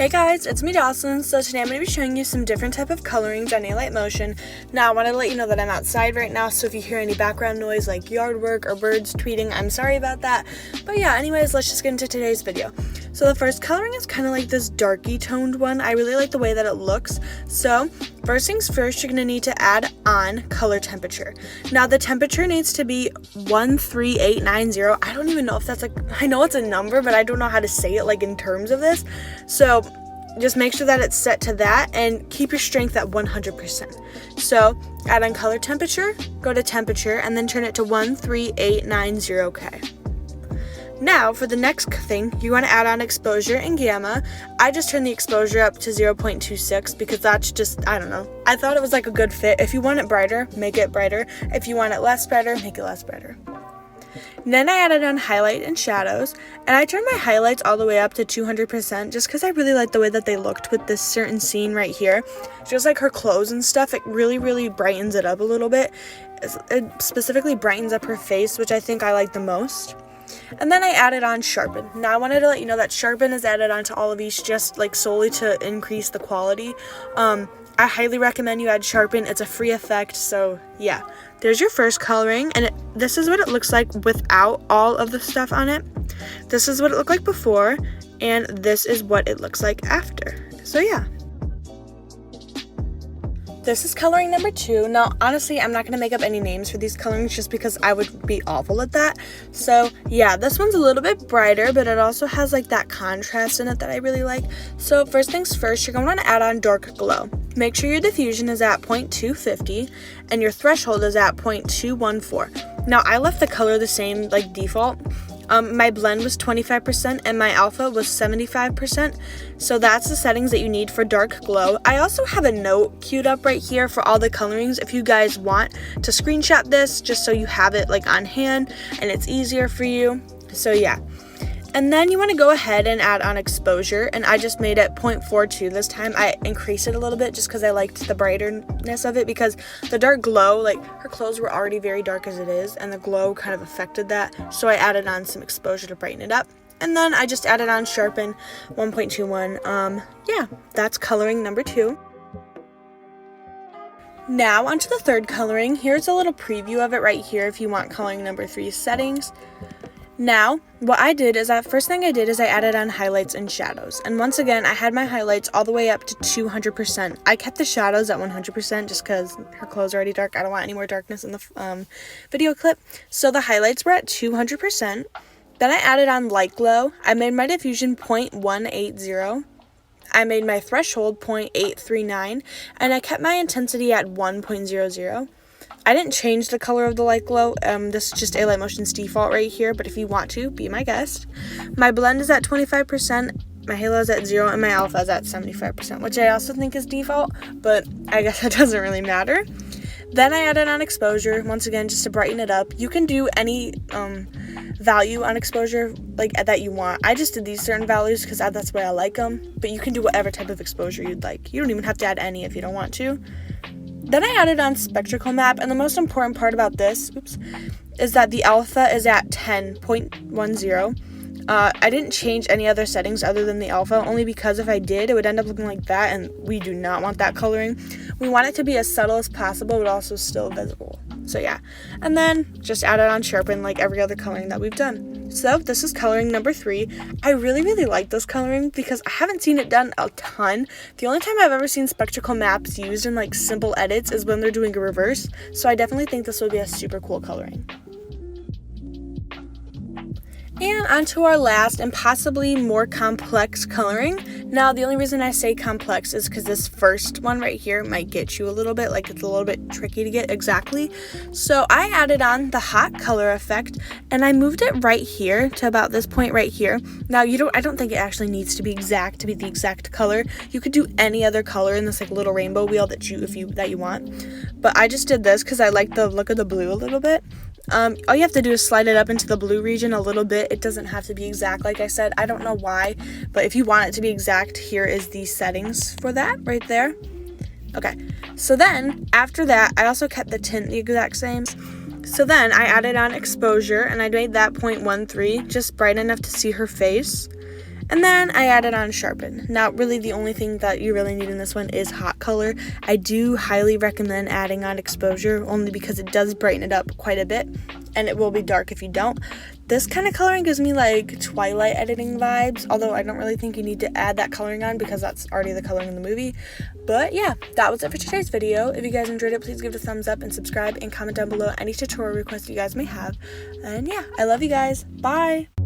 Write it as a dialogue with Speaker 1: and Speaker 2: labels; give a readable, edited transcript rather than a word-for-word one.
Speaker 1: Hey guys, it's me Jocelyn. So today I'm going to be showing you some different type of colorings on Alight Motion. Now I want to let you know that I'm outside right now, so if you hear any background noise like yard work or birds tweeting, I'm sorry about that. But yeah, anyways, let's just get into today's video. So the first coloring is kind of like this darky toned one. I really like the way that it looks. So first things first, you're going to need to add on color temperature. Now the temperature needs to be 13890. I don't even know if that's I know it's a number, but I don't know how to say it like in terms of this. So just make sure that it's set to that and keep your strength at 100%. So add on color temperature, go to temperature, and then turn it to 13890K. Now for the next thing, you want to add on exposure and gamma. I just turned the exposure up to 0.26 because that's just, I don't know. I thought it was like a good fit. If you want it brighter, make it brighter. If you want it less brighter, make it less brighter. Then I added on highlight and shadows, and I turned my highlights all the way up to 200% just because I really like the way that they looked with this certain scene right here. Just like her clothes and stuff, it really brightens it up a little bit. It specifically brightens up her face, which I think I like the most. And then I added on sharpen. Now I wanted to let you know that sharpen is added onto all of these just like solely to increase the quality. I highly recommend you add sharpen. It's a free effect, so yeah. There's your first coloring, and this is what it looks like without all of the stuff on it. This is what it looked like before, and this is what it looks like after. So yeah. This is coloring number 2. Now, honestly, I'm not going to make up any names for these colorings just because I would be awful at that. So, yeah, this one's a little bit brighter, but it also has, like, that contrast in it that I really like. So, first things first, you're going to want to add on dark glow. Make sure your diffusion is at 0.250 and your threshold is at 0.214. Now, I left the color the same, like, default. My blend was 25% and my alpha was 75%. So that's the settings that you need for dark glow. I also have a note queued up right here for all the colorings if you guys want to screenshot this just so you have it like on hand and it's easier for you. So yeah. And then you want to go ahead and add on exposure, and I just made it 0.42 this time. I increased it a little bit just because I liked the brightness of it, because the dark glow, like her clothes were already very dark as it is, and the glow kind of affected that. So I added on some exposure to brighten it up. And then I just added on sharpen 1.21. Yeah, that's coloring number 2. Now onto the third coloring. Here's a little preview of it right here if you want coloring number 3 settings. Now, what I did is first thing I did is I added on highlights and shadows. And once again, I had my highlights all the way up to 200%. I kept the shadows at 100% just because her clothes are already dark. I don't want any more darkness in the video clip. So the highlights were at 200%. Then I added on light glow. I made my diffusion 0.180. I made my threshold 0.839. And I kept my intensity at 1.00. I didn't change the color of the light glow. This is just Alight Motion's default right here, but if you want to, be my guest. My blend is at 25%, my halo is at 0, and my alpha is at 75%, which I also think is default, but I guess that doesn't really matter. Then I added on exposure, once again, just to brighten it up. You can do any value on exposure like that you want. I just did these certain values because that's the way I like them, but you can do whatever type of exposure you'd like. You don't even have to add any if you don't want to. Then I added on spectral map, and the most important part about this, is that the alpha is at 10.10. I didn't change any other settings other than the alpha, only because if I did, it would end up looking like that, and we do not want that coloring. We want it to be as subtle as possible, but also still visible. So yeah, and then just added on sharpen like every other coloring that we've done. So this is coloring number 3. I really like this coloring because I haven't seen it done a ton. The only time I've ever seen spectral maps used in like simple edits is when they're doing a reverse. So I definitely think this would be a super cool coloring. And onto our last and possibly more complex coloring. Now, the only reason I say complex is because this first one right here might get you a little bit, like it's a little bit tricky to get exactly. So I added on the hot color effect, and I moved it right here to about this point right here. Now, I don't think it actually needs to be exact to be the exact color. You could do any other color in this like little rainbow wheel that you want. But I just did this because I like the look of the blue a little bit. All you have to do is slide it up into the blue region a little bit. It doesn't have to be exact, like I said. I don't know why, but if you want it to be exact, here is the settings for that right there. Okay, so then after that, I also kept the tint the exact same. So then I added on exposure, and I made that 0.13, just bright enough to see her face. And then I added on sharpen. Now really the only thing that you really need in this one is hot color. I do highly recommend adding on exposure only because it does brighten it up quite a bit, and it will be dark if you don't. This kind of coloring gives me like Twilight editing vibes, although I don't really think you need to add that coloring on because that's already the coloring in the movie. But yeah, that was it for today's video. If you guys enjoyed it, please give it a thumbs up and subscribe and comment down below any tutorial requests you guys may have. And yeah, I love you guys. Bye!